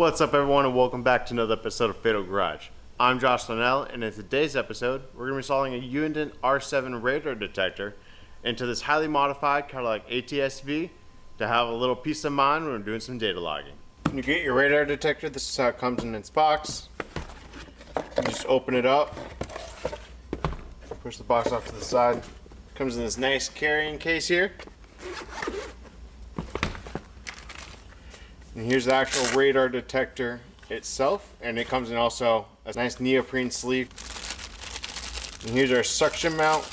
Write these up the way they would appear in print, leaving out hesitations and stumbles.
What's up, everyone, and welcome back to another episode of Fatal Garage. I'm Josh Thornell, and in today's episode, we're going to be installing a Uniden R7 radar detector into this highly modified Cadillac ATS-V to have a little peace of mind when we're doing some data logging. When you get your radar detector, this is how it comes in its box. You just open it up, push the box off to the side. It comes in this nice carrying case here. And here's the actual radar detector itself, and it comes in also a nice neoprene sleeve. And here's our suction mount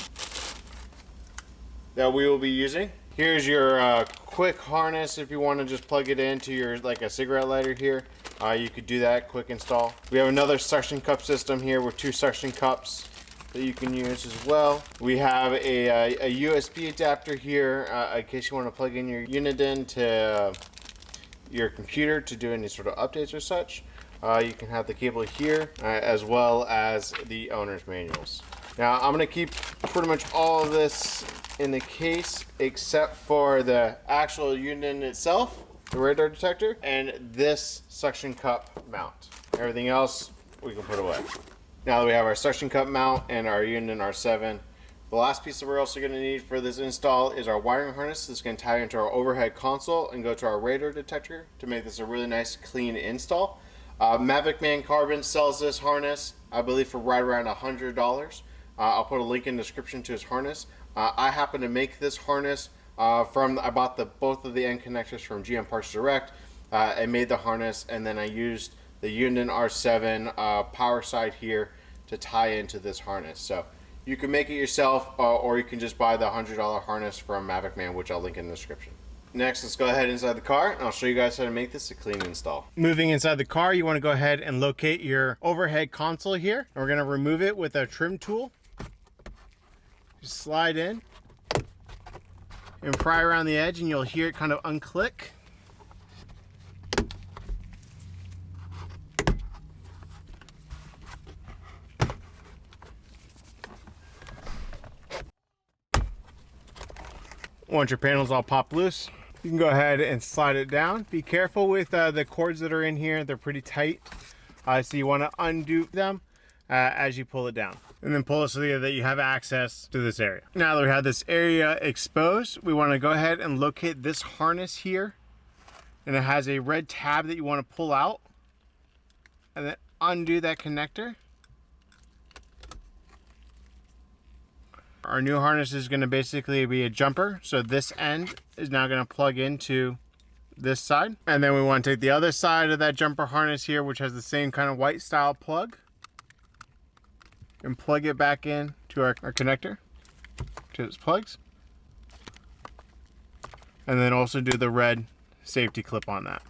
that we will be using. Here's your quick harness if you want to just plug it into your like a cigarette lighter here. You could do that, quick install. We have another suction cup system here with 2 suction cups that you can use as well. We have a USB adapter here in case you want to plug in your Uniden to your computer to do any sort of updates or such. You can have the cable here as well as the owner's manuals. Now I'm going to keep pretty much all of this in the case except for the actual Uniden itself, the radar detector, and this suction cup mount. Everything else we can put away. Now that we have our suction cup mount and our Uniden R7, the last piece that we're also going to need for this install is our wiring harness. This is going to tie into our overhead console and go to our radar detector to make this a really nice clean install. Mavic Man Carbon sells this harness, I believe, for right around $100. I'll put a link in the description to his harness. I happen to make this harness I bought both of the end connectors from GM Parts Direct. I made the harness, and then I used the Uniden R7 power side here to tie into this harness. So you can make it yourself, or you can just buy the $100 harness from Mavic Man, which I'll link in the description. Next, let's go ahead inside the car, and I'll show you guys how to make this a clean install. Moving inside the car, you want to go ahead and locate your overhead console here. And we're going to remove it with a trim tool. Just slide in and pry around the edge, and you'll hear it kind of unclick. Once your panels all pop loose, you can go ahead and slide it down. Be careful with the cords that are in here. They're pretty tight. So you want to undo them as you pull it down. And then pull it so that you have access to this area. Now that we have this area exposed, we want to go ahead and locate this harness here. And it has a red tab that you want to pull out. And then undo that connector. Our new harness is going to basically be a jumper. So this end is now going to plug into this side. And then we want to take the other side of that jumper harness here, which has the same kind of white style plug, and plug it back in to our connector, to its plugs. And then also do the red safety clip on that.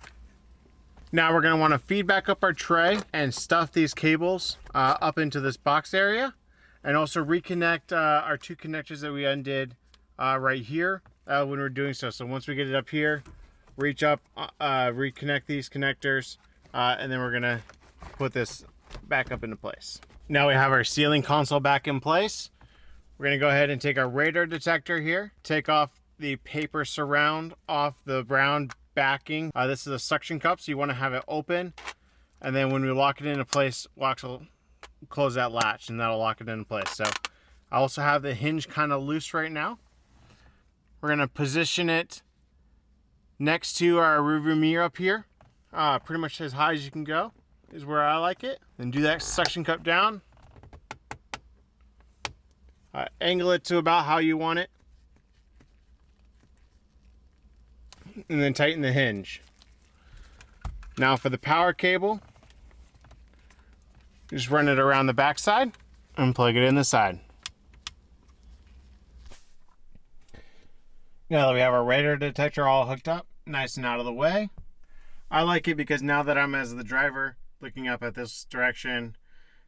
Now we're going to want to feed back up our tray and stuff these cables up into this box area. And also reconnect our 2 connectors that we undid right here when we're doing so. So once we get it up here, reach up, reconnect these connectors, and then we're gonna put this back up into place. Now we have our ceiling console back in place. We're gonna go ahead and take our radar detector here, take off the paper surround off the brown backing. This is a suction cup, so you wanna have it open. And then when we lock it into place, we'll close that latch, and that'll lock it into place. So I also have the hinge kind of loose right now. We're going to position it next to our rearview mirror up here, pretty much as high as you can go is where I like it. Then do that suction cup down, angle it to about how you want it, and then tighten the hinge. Now for the power cable, just run it around the back side and plug it in the side. Now that we have our radar detector all hooked up, nice and out of the way, I like it because now that I'm as the driver looking up at this direction,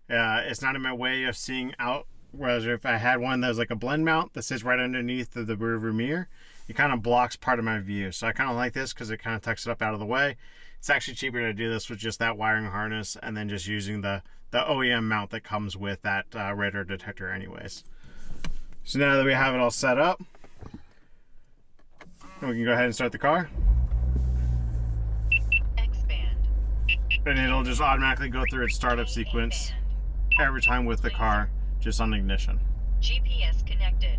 it's not in my way of seeing out. Whereas if I had one that was like a blend mount that sits right underneath the rearview mirror, it kind of blocks part of my view. So I kind of like this because it kind of tucks it up out of the way. It's actually cheaper to do this with just that wiring harness and then just using the OEM mount that comes with that radar detector anyways. So now that we have it all set up, we can go ahead and start the car. Expand. And it'll just automatically go through its startup sequence every time with the car, just on ignition. GPS connected.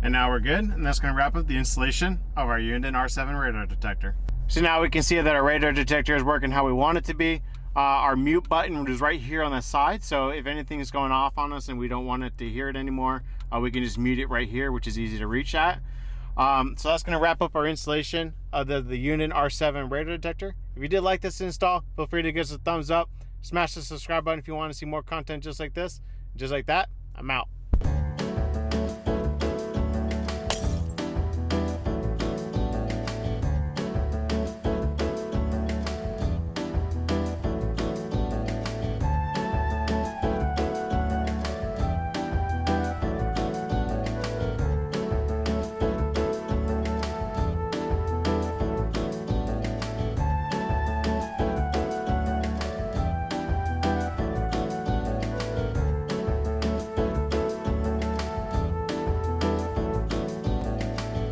And now we're good, and that's going to wrap up the installation of our Uniden R7 radar detector. So now we can see that our radar detector is working how we want it to be. Our mute button is right here on the side, so if anything is going off on us and we don't want it to hear it anymore, we can just mute it right here, which is easy to reach at. So that's going to wrap up our installation of the Uniden R7 radar detector. If you did like this install, feel free to give us a thumbs up. Smash the subscribe button if you want to see more content just like this. Just like that, I'm out.